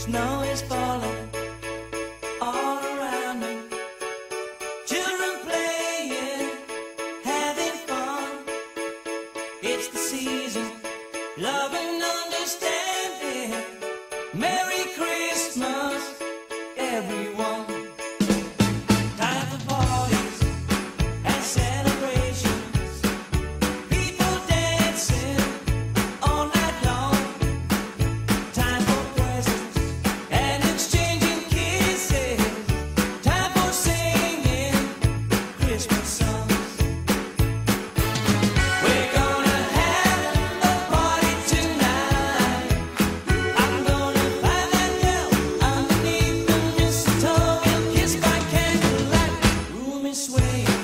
Snow is falling all around me. Children playing, having fun. It's the season, love and understanding. Merry Christmas, everyone. Time for parties and celebrations. People dancing all night long. Time for presents and exchanging kisses. Time for singing Christmas songs. We're gonna have a party tonight. I'm gonna find that girl underneath the mistletoe. We'll kiss by candlelight. Room is swaying.